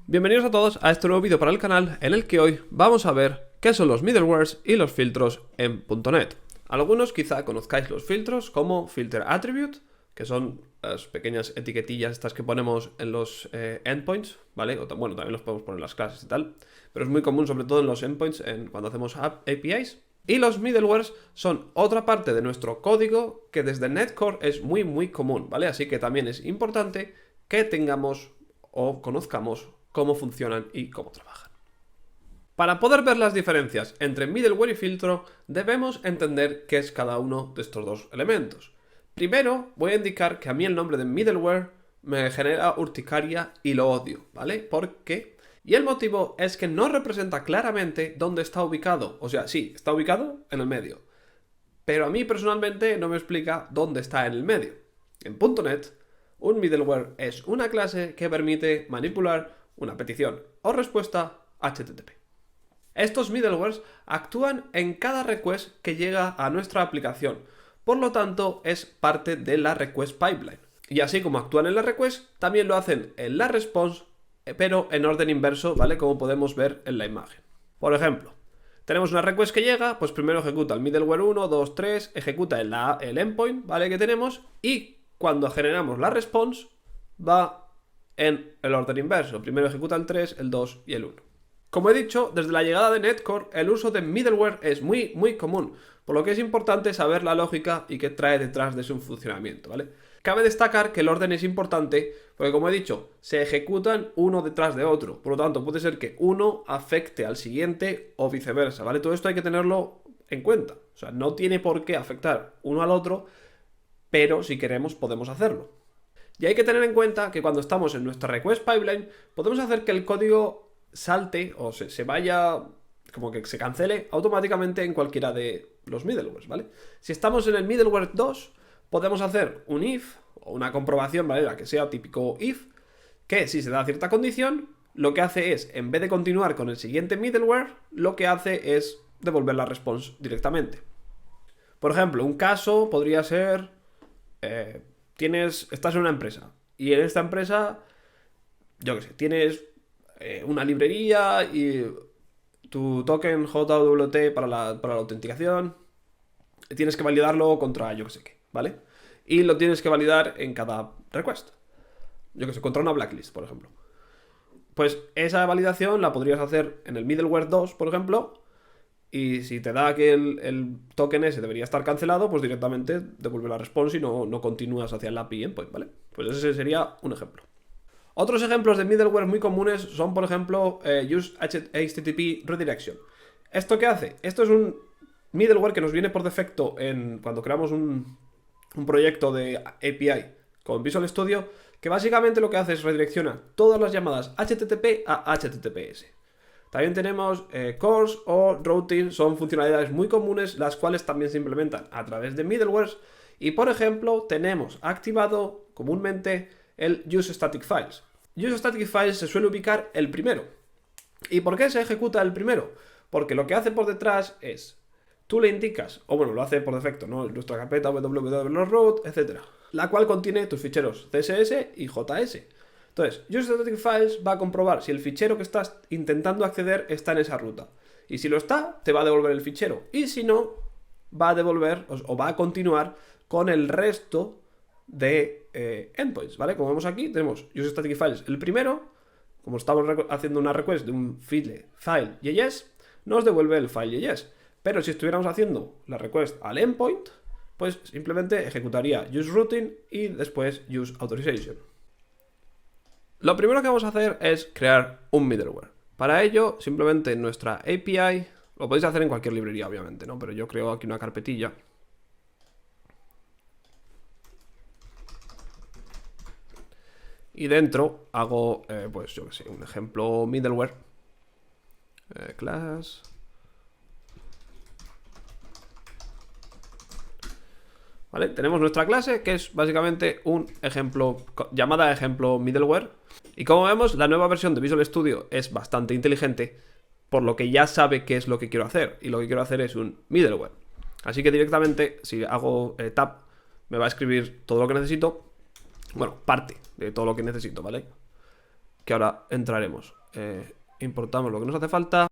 Bienvenidos a todos a este nuevo vídeo para el canal en el que hoy vamos a ver qué son los middlewares y los filtros en .NET. Algunos quizá conozcáis los filtros como Filter Attribute, que son las pequeñas etiquetillas estas que ponemos en los endpoints, ¿vale? Bueno, también los podemos poner en las clases y tal, pero es muy común sobre todo en los endpoints cuando hacemos APIs. Y los middlewares son otra parte de nuestro código que desde NetCore es muy común, ¿vale? Así que también es importante que tengamos o conozcamos cómo funcionan y cómo trabajan. Para poder ver las diferencias entre middleware y filtro, debemos entender qué es cada uno de estos dos elementos. Primero, voy a indicar que a mí el nombre de middleware me genera urticaria y lo odio, ¿vale? ¿Por qué? Y el motivo es que no representa claramente dónde está ubicado. O sea, sí, está ubicado en el medio. Pero a mí personalmente no me explica dónde está en el medio. En .NET, un middleware es una clase que permite manipular una petición o respuesta HTTP. Estos middlewares actúan en cada request que llega a nuestra aplicación, por lo tanto es parte de la request pipeline. Y así como actúan en la request, también lo hacen en la response, pero en orden inverso, ¿vale? Como podemos ver en la imagen. Por ejemplo, tenemos una request que llega, pues primero ejecuta el middleware 1, 2, 3, ejecuta el endpoint, ¿vale? Que tenemos, y cuando generamos la response, va en el orden inverso. Primero ejecuta el 3, el 2 y el 1. Como he dicho, desde la llegada de NetCore, el uso de middleware es muy común, por lo que es importante saber la lógica y qué trae detrás de su funcionamiento, ¿vale? Cabe destacar que el orden es importante porque, como he dicho, se ejecutan uno detrás de otro. Por lo tanto, puede ser que uno afecte al siguiente o viceversa, ¿vale? Todo esto hay que tenerlo en cuenta. O sea, no tiene por qué afectar uno al otro, pero si queremos podemos hacerlo. Y hay que tener en cuenta que cuando estamos en nuestra request pipeline, podemos hacer que el código salte o se vaya, como que se cancele automáticamente en cualquiera de los middlewares, ¿vale? Si estamos en el middleware 2, podemos hacer un if o una comprobación, ¿vale? La que sea típico if, que si se da cierta condición, lo que hace es, en vez de continuar con el siguiente middleware, lo que hace es devolver la response directamente. Por ejemplo, un caso podría ser... estás en una empresa y en esta empresa, yo qué sé, tienes una librería y tu token JWT para la autenticación tienes que validarlo contra yo qué sé qué, ¿vale? Y lo tienes que validar en cada request. Yo qué sé, contra una blacklist, por ejemplo. Pues esa validación la podrías hacer en el middleware 2, por ejemplo, y si te da que el token ese debería estar cancelado, pues directamente devuelve la response y no continúas hacia el API endpoint, ¿vale? Pues ese sería un ejemplo. Otros ejemplos de middleware muy comunes son, por ejemplo, Use HTTP Redirection. ¿Esto qué hace? Esto es un middleware que nos viene por defecto cuando creamos un proyecto de API con Visual Studio, que básicamente lo que hace es redirecciona todas las llamadas HTTP a HTTPS. También tenemos cores o routing, son funcionalidades muy comunes, las cuales también se implementan a través de middlewares. Y por ejemplo, tenemos activado comúnmente el Use Static Files. Use Static Files se suele ubicar el primero. ¿Y por qué se ejecuta el primero? Porque lo que hace por detrás es, tú le indicas, o bueno, lo hace por defecto, ¿no? Nuestra carpeta www.root, etc., la cual contiene tus ficheros CSS y JS. Entonces, UseStaticFiles va a comprobar si el fichero que estás intentando acceder está en esa ruta. Y si lo está, te va a devolver el fichero. Y si no, va a devolver o va a continuar con el resto de endpoints, ¿vale? Como vemos aquí, tenemos UseStaticFiles el primero. Como estamos haciendo una request de un file.js, nos devuelve el file.js. Pero si estuviéramos haciendo la request al endpoint, pues simplemente ejecutaría useRoutine y después useAuthorización. Lo primero que vamos a hacer es crear un middleware. Para ello, simplemente en nuestra API, lo podéis hacer en cualquier librería, obviamente, ¿no? Pero yo creo aquí una carpetilla. Y dentro hago, pues yo que sé, un ejemplo middleware. Class. ¿Vale? Tenemos nuestra clase, que es básicamente un ejemplo, llamada ejemplo middleware. Y como vemos, la nueva versión de Visual Studio es bastante inteligente, por lo que ya sabe qué es lo que quiero hacer. Y lo que quiero hacer es un middleware. Así que directamente, si hago tab, me va a escribir todo lo que necesito. Bueno, parte de todo lo que necesito, ¿vale? que ahora entraremos. Importamos lo que nos hace falta.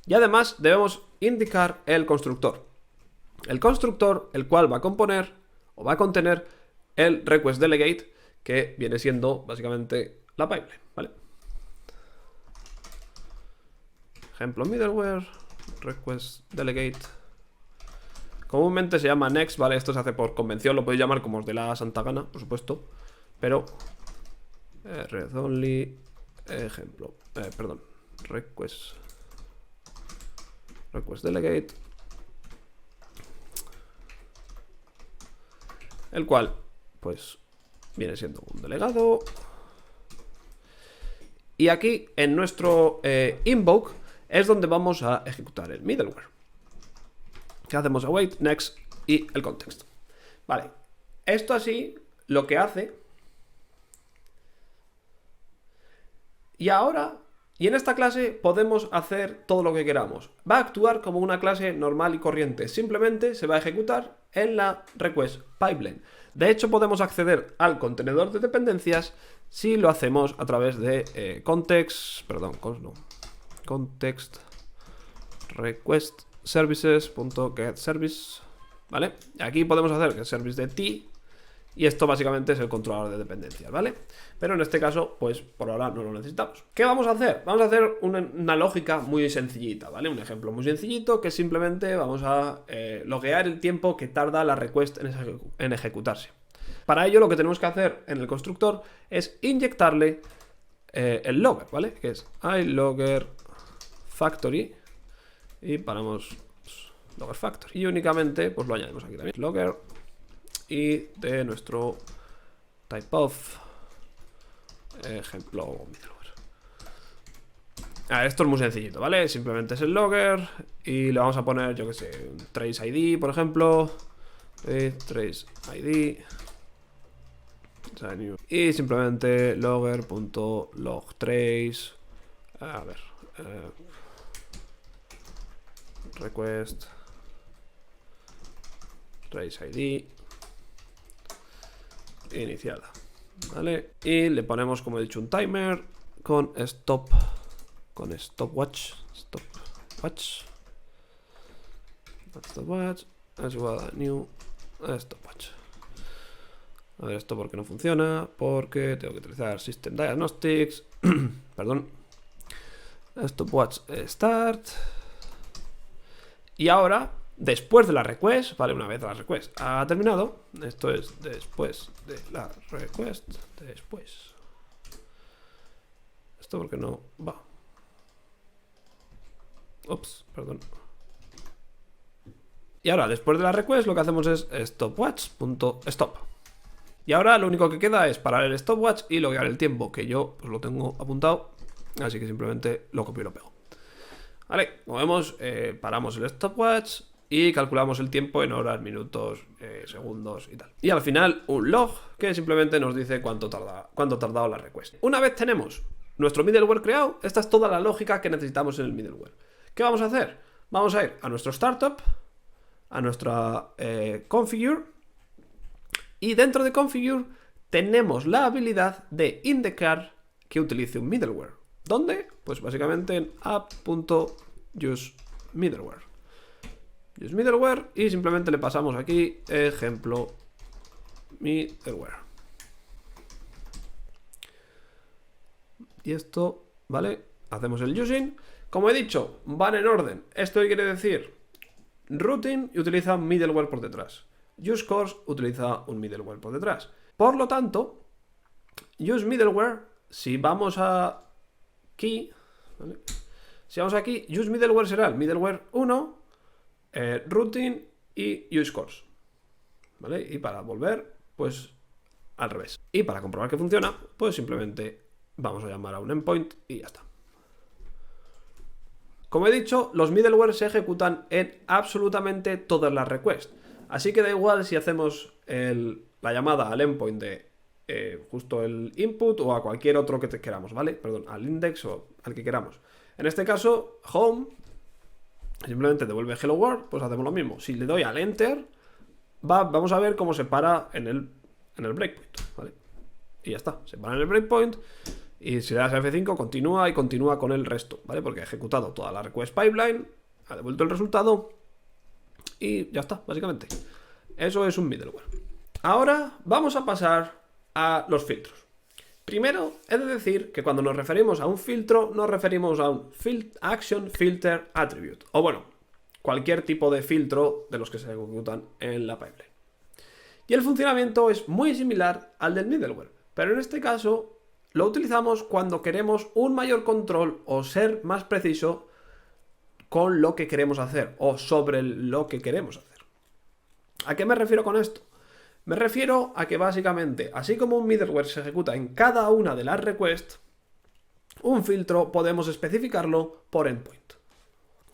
Y además debemos indicar el constructor. El constructor, el cual va a componer o va a contener el request delegate, que viene siendo básicamente la pipeline, ¿vale? Ejemplo middleware, request delegate. Comúnmente se llama next, ¿vale? Esto se hace por convención, lo podéis llamar como os dé la santa gana, por supuesto. Pero read only, ejemplo, perdón, request delegate, el cual pues viene siendo un delegado. Y aquí en nuestro invoke es donde vamos a ejecutar el middleware. Que hacemos await, next y el context. Vale, esto así lo que hace. Y ahora, y en esta clase podemos hacer todo lo que queramos. Va a actuar como una clase normal y corriente. Simplemente se va a ejecutar en la request pipeline. De hecho, podemos acceder al contenedor de dependencias si lo hacemos a través de context request services.getService, ¿vale? Aquí podemos hacer que service de t, y esto básicamente es el controlador de dependencias, ¿vale? Pero en este caso, pues por ahora no lo necesitamos. ¿Qué vamos a hacer? Vamos a hacer una lógica muy sencillita, ¿vale? Un ejemplo muy sencillito que simplemente vamos a loguear el tiempo que tarda la request en ejecutarse. Para ello lo que tenemos que hacer en el constructor es inyectarle el logger, ¿vale? Que es iLogger factory y paramos logger factory. Y únicamente pues lo añadimos aquí también. Logger y de nuestro type of ejemplo middleware. Esto es muy sencillito, ¿vale? Simplemente es el logger y le vamos a poner, yo que sé, un trace ID, por ejemplo. Trace ID. Y simplemente logger.logtrace. A ver. Request trace ID iniciada, ¿vale? Y le ponemos, como he dicho, un timer con stopwatch es igual a new stopwatch. A ver, esto porque no funciona, porque tengo que utilizar System Diagnostics. Perdón. Stopwatch start. Y ahora, después de la request, vale, una vez la request ha terminado, esto es después de la request, después. Esto porque no va. Ups, perdón. Y ahora, después de la request, lo que hacemos es stopwatch.stop. Y ahora lo único que queda es parar el stopwatch y loguear el tiempo, que yo pues lo tengo apuntado, así que simplemente lo copio y lo pego. Vale, como vemos, paramos el stopwatch y calculamos el tiempo en horas, minutos, segundos y tal. Y al final un log que simplemente nos dice cuánto ha tardado la request. Una vez tenemos nuestro middleware creado, esta es toda la lógica que necesitamos en el middleware. ¿Qué vamos a hacer? Vamos a ir a nuestro startup, a nuestra configure, y dentro de configure tenemos la habilidad de indicar que utilice un middleware. ¿Dónde? Pues básicamente en app.useMiddleware. UseMiddleware y simplemente le pasamos aquí ejemplo middleware. Y esto, ¿vale? Hacemos el using. Como he dicho, van en orden. Esto quiere decir routing y utiliza middleware por detrás. UseCourse utiliza un middleware por detrás. Por lo tanto, useMiddleware, si vamos a aquí, ¿vale? Si vamos aquí, useMiddleware será el middleware 1, routing y useCourse, ¿vale? Y para volver, pues al revés. Y para comprobar que funciona, pues simplemente vamos a llamar a un endpoint y ya está. Como he dicho, los middleware se ejecutan en absolutamente todas las requests. Así que da igual si hacemos la llamada al endpoint de justo el input o a cualquier otro que queramos, ¿vale? Perdón, al index o al que queramos. En este caso, home, simplemente devuelve hello world, pues hacemos lo mismo. Si le doy al enter, vamos a ver cómo se para en el breakpoint, ¿vale? y ya está. Se para en el breakpoint y si le das a F5 continúa y continúa con el resto, ¿vale? Porque ha ejecutado toda la request pipeline, ha devuelto el resultado y ya está, básicamente. Eso es un middleware. Ahora vamos a pasar a los filtros. Primero, he de decir que cuando nos referimos a un filtro, nos referimos a un Action Filter Attribute. O bueno, cualquier tipo de filtro de los que se ejecutan en la pipeline. Y el funcionamiento es muy similar al del middleware. Pero en este caso, lo utilizamos cuando queremos un mayor control o ser más preciso con lo que queremos hacer o sobre lo que queremos hacer. ¿A qué me refiero con esto? Me refiero a que básicamente, así como un middleware se ejecuta en cada una de las requests, un filtro podemos especificarlo por endpoint.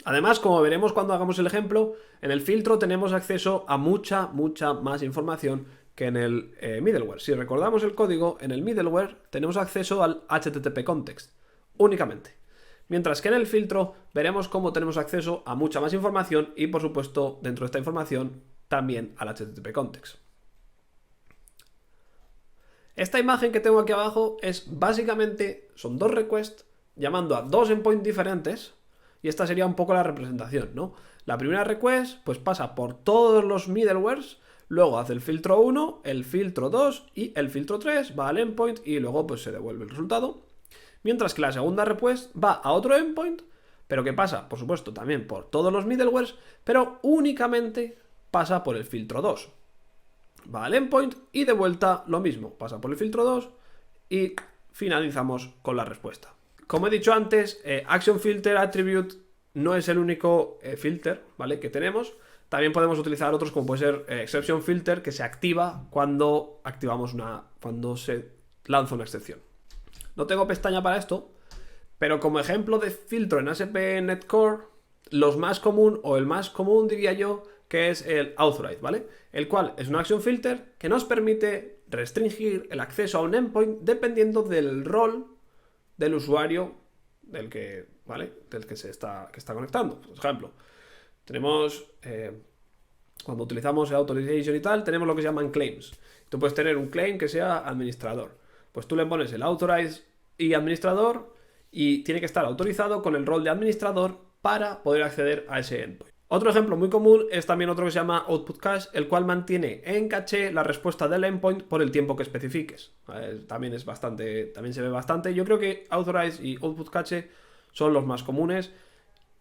Además, como veremos cuando hagamos el ejemplo, en el filtro tenemos acceso a mucha más información que en el middleware. Si recordamos el código, en el middleware tenemos acceso al HTTP context, únicamente. Mientras que en el filtro veremos cómo tenemos acceso a mucha más información y, por supuesto, dentro de esta información, también al HTTP context. Esta imagen que tengo aquí abajo es básicamente, son dos requests llamando a dos endpoints diferentes y esta sería un poco la representación, ¿no? La primera request pues pasa por todos los middlewares, luego hace el filtro 1, el filtro 2 y el filtro 3, va al endpoint y luego pues se devuelve el resultado. Mientras que la segunda request va a otro endpoint, pero que pasa, por supuesto, también por todos los middlewares, pero únicamente pasa por el filtro 2. Va al endpoint y de vuelta lo mismo, pasa por el filtro 2 y finalizamos con la respuesta. Como he dicho antes, Action Filter Attribute no es el único filter, ¿vale?, que tenemos. También podemos utilizar otros como puede ser Exception Filter, que se activa cuando cuando se lanza una excepción. No tengo pestaña para esto, pero como ejemplo de filtro en ASP.NET Core, los más común o el más común diría yo que es el Authorize, ¿vale? El cual es un Action Filter que nos permite restringir el acceso a un endpoint dependiendo del rol del usuario del que, ¿vale?, del que está conectando. Por ejemplo, tenemos, cuando utilizamos el Authorization y tal, tenemos lo que se llaman claims. Tú puedes tener un claim que sea administrador. Pues tú le pones el Authorize y administrador y tiene que estar autorizado con el rol de administrador para poder acceder a ese endpoint. Otro ejemplo muy común es también otro que se llama Output Cache, el cual mantiene en caché la respuesta del endpoint por el tiempo que especifiques. También se ve bastante. Yo creo que Authorize y Output Cache son los más comunes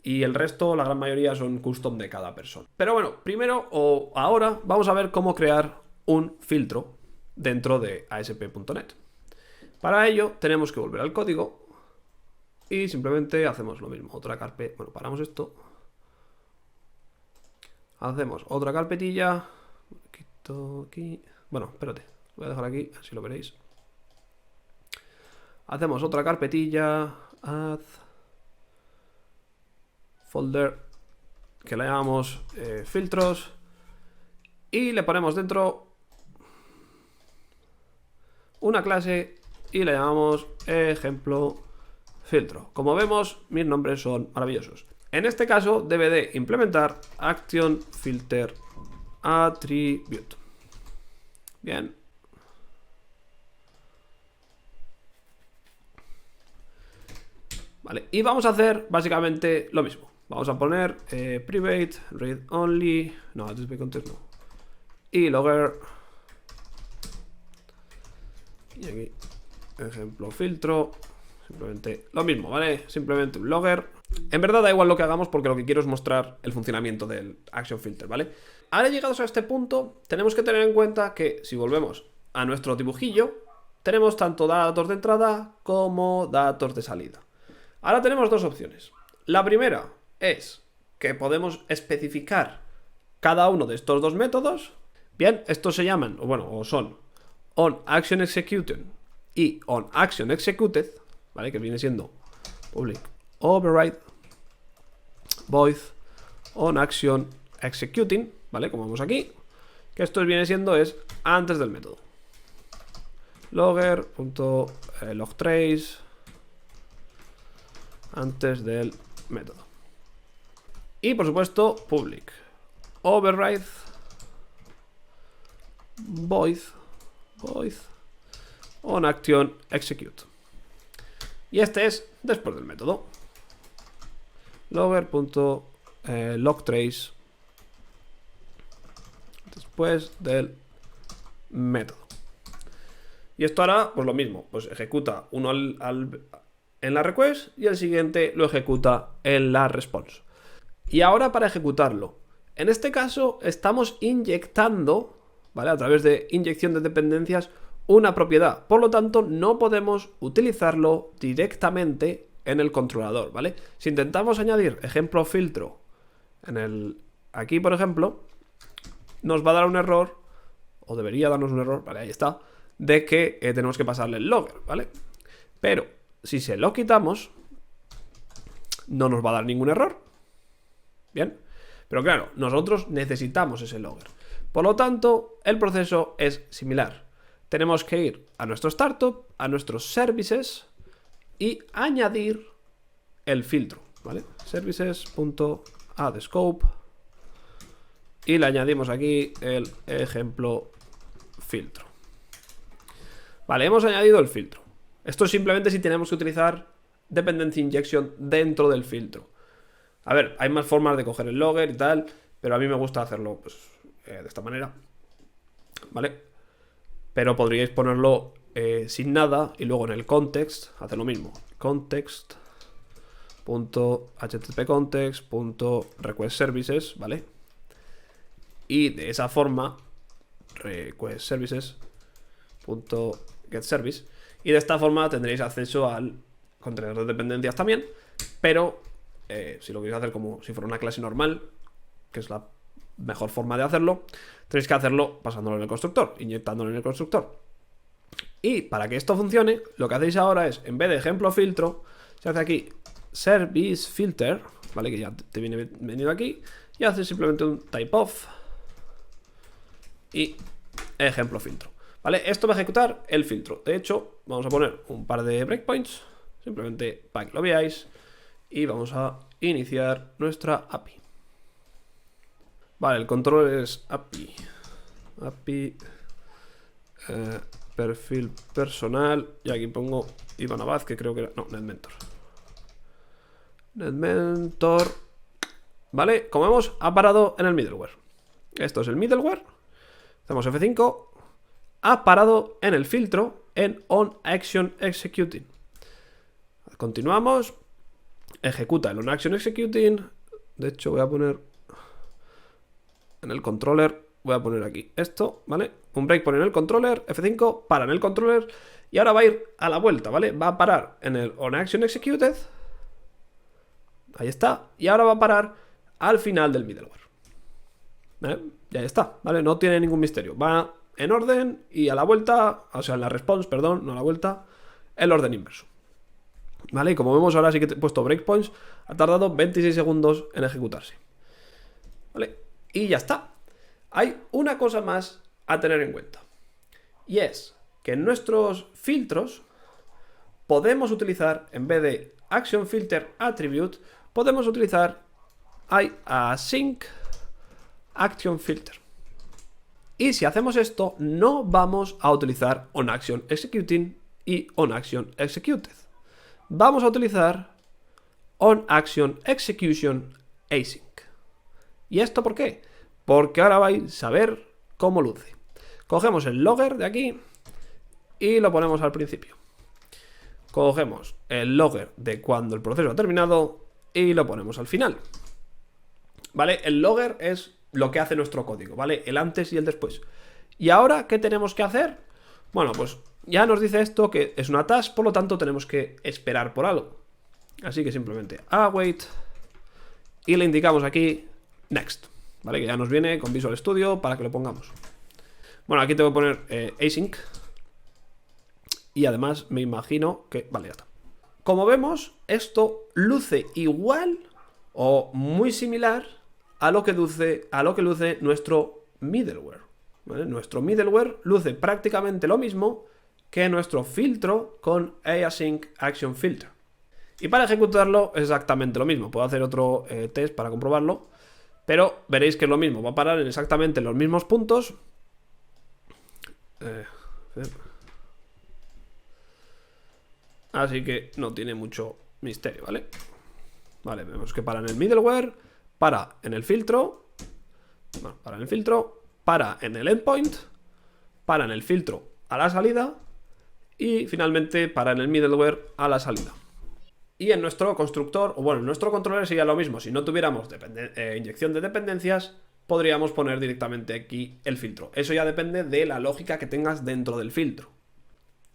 y el resto, la gran mayoría, son custom de cada persona. Pero bueno, primero o ahora vamos a ver cómo crear un filtro dentro de ASP.NET. Para ello tenemos que volver al código y simplemente hacemos lo mismo. Otra carpeta. Bueno, paramos esto. Hacemos otra carpetilla. Quito aquí. Bueno, espérate. Lo voy a dejar aquí, así lo veréis. Hacemos otra carpetilla. Add folder. Que la llamamos filtros. Y le ponemos dentro una clase y le llamamos ejemplo filtro. Como vemos, mis nombres son maravillosos. En este caso debe de implementar Action Filter Attribute. Bien. Vale, y vamos a hacer básicamente lo mismo. Vamos a poner private, read only, no, context no. Y logger. Y aquí, ejemplo filtro. Simplemente lo mismo, ¿vale? Simplemente un logger. En verdad da igual lo que hagamos porque lo que quiero es mostrar el funcionamiento del Action Filter, ¿vale? Ahora llegados a este punto, tenemos que tener en cuenta que si volvemos a nuestro dibujillo, tenemos tanto datos de entrada como datos de salida. Ahora tenemos dos opciones. La primera es que podemos especificar cada uno de estos dos métodos. Bien, estos se llaman, o son onActionExecuted y onActionExecuted, ¿vale? Que viene siendo public override void onActionExecuting, ¿vale? Como vemos aquí, que esto viene siendo es antes del método. Logger.logtrace antes del método. Y por supuesto, public override void onActionExecute. Y este es después del método. Logger.logTrace después del método. Y esto hará pues lo mismo, pues ejecuta uno en la request y el siguiente lo ejecuta en la response. Y ahora para ejecutarlo, en este caso estamos inyectando, ¿vale? A través de inyección de dependencias, una propiedad. Por lo tanto, no podemos utilizarlo directamente en el controlador, ¿vale? Si intentamos añadir ejemplo filtro aquí, por ejemplo, nos va a dar un error, o debería darnos un error, vale, ahí está, de que tenemos que pasarle el logger, ¿vale? Pero si se lo quitamos, no nos va a dar ningún error. Bien, pero claro, nosotros necesitamos ese logger. Por lo tanto, el proceso es similar. Tenemos que ir a nuestro startup, a nuestros services y añadir el filtro, ¿vale? Services.addScope y le añadimos aquí el ejemplo filtro. Vale, hemos añadido el filtro. Esto es simplemente si tenemos que utilizar dependency injection dentro del filtro. A ver, hay más formas de coger el logger y tal, pero a mí me gusta hacerlo pues, de esta manera, ¿vale? Pero podríais ponerlo sin nada y luego en el context hacer lo mismo. Context.httpcontext.requestServices, ¿vale? Y de esa forma requestServices.getService. Y de esta forma tendréis acceso al contenedor de dependencias también, pero si lo queréis hacer como si fuera una clase normal, que es la mejor forma de hacerlo, tenéis que hacerlo pasándolo en el constructor, inyectándolo en el constructor. Y para que esto funcione, lo que hacéis ahora es, en vez de ejemplo filtro, se hace aquí service filter, ¿vale? Que ya te viene venido aquí, y haces simplemente un type of y ejemplo filtro, ¿vale? Esto va a ejecutar el filtro. De hecho, vamos a poner un par de breakpoints, simplemente para que lo veáis, y vamos a iniciar nuestra API. Vale, el control es API perfil personal, y aquí pongo Iván Abad, que creo que era, no, netmentor, vale, como vemos ha parado en el middleware. Esto es el middleware, hacemos F5, ha parado en el filtro en onActionExecuting. Continuamos, ejecuta el onActionExecuting. De hecho voy a poner en el controller, voy a poner aquí esto, ¿vale? Un breakpoint en el controller, F5, para en el controller y ahora va a ir a la vuelta, ¿vale? Va a parar en el onActionExecuted, ahí está, y ahora va a parar al final del middleware, ¿vale? Ya está, ¿vale? No tiene ningún misterio, va en orden y a la vuelta, o sea, en la response, perdón, no a la vuelta, el orden inverso, ¿vale? Y como vemos ahora sí que he puesto breakpoints, ha tardado 26 segundos en ejecutarse, ¿vale? Y ya está. Hay una cosa más a tener en cuenta, y es que en nuestros filtros podemos utilizar, en vez de Action Filter Attribute, podemos utilizar async Action Filter. Y si hacemos esto, no vamos a utilizar onActionExecuting y onActionExecuted. Vamos a utilizar onActionExecution async. ¿Y esto por qué? Porque ahora vais a ver cómo luce. Cogemos el logger de aquí y lo ponemos al principio. Cogemos el logger de cuando el proceso ha terminado y lo ponemos al final. ¿Vale? El logger es lo que hace nuestro código, ¿vale? El antes y el después. ¿Y ahora qué tenemos que hacer? Bueno, pues ya nos dice esto que es una task, por lo tanto tenemos que esperar por algo. Así que simplemente await y le indicamos aquí next, ¿vale? Que ya nos viene con Visual Studio para que lo pongamos. Bueno, aquí tengo que poner async. Y además me imagino que... Vale, ya está. Como vemos, esto luce igual o muy similar a lo que luce nuestro middleware, ¿vale? Nuestro middleware luce prácticamente lo mismo que nuestro filtro con async action filter. Y para ejecutarlo es exactamente lo mismo. Puedo hacer otro test para comprobarlo, pero veréis que es lo mismo. Va a parar en exactamente los mismos puntos. así que no tiene mucho misterio, ¿vale? Vale, vemos que para en el middleware, para en el filtro, bueno, para en el filtro, para en el endpoint, para en el filtro a la salida y finalmente para en el middleware a la salida. Y en nuestro constructor, o bueno, en nuestro controller sería lo mismo. Si no tuviéramos inyección de dependencias, podríamos poner directamente aquí el filtro. Eso ya depende de la lógica que tengas dentro del filtro.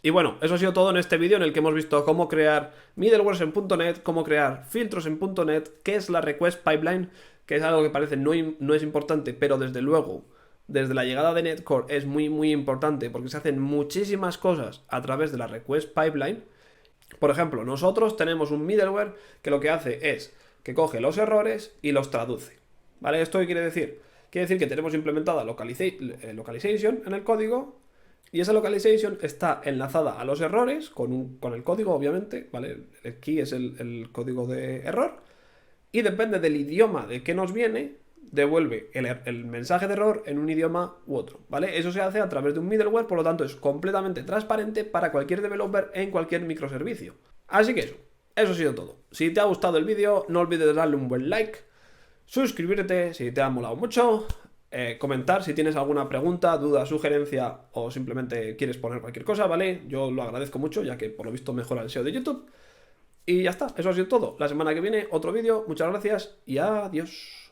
Y bueno, eso ha sido todo en este vídeo en el que hemos visto cómo crear middlewares en .NET, cómo crear filtros en .NET, qué es la request pipeline, que es algo que parece no es importante, pero desde luego, desde la llegada de Netcore es muy importante porque se hacen muchísimas cosas a través de la request pipeline. Por ejemplo, nosotros tenemos un middleware que lo que hace es que coge los errores y los traduce, ¿vale? ¿Esto qué quiere decir? Quiere decir que tenemos implementada localization en el código y esa localization está enlazada a los errores con el código, obviamente, ¿vale? Aquí es el código de error y depende del idioma de que nos viene, devuelve el mensaje de error en un idioma u otro, ¿vale? Eso se hace a través de un middleware, por lo tanto es completamente transparente para cualquier developer en cualquier microservicio. Así que eso ha sido todo. Si te ha gustado el vídeo, no olvides darle un buen like, suscribirte si te ha molado mucho, comentar si tienes alguna pregunta, duda, sugerencia o simplemente quieres poner cualquier cosa, ¿vale? Yo lo agradezco mucho, ya que por lo visto mejora el SEO de YouTube. Y ya está, eso ha sido todo. La semana que viene otro vídeo, muchas gracias y adiós.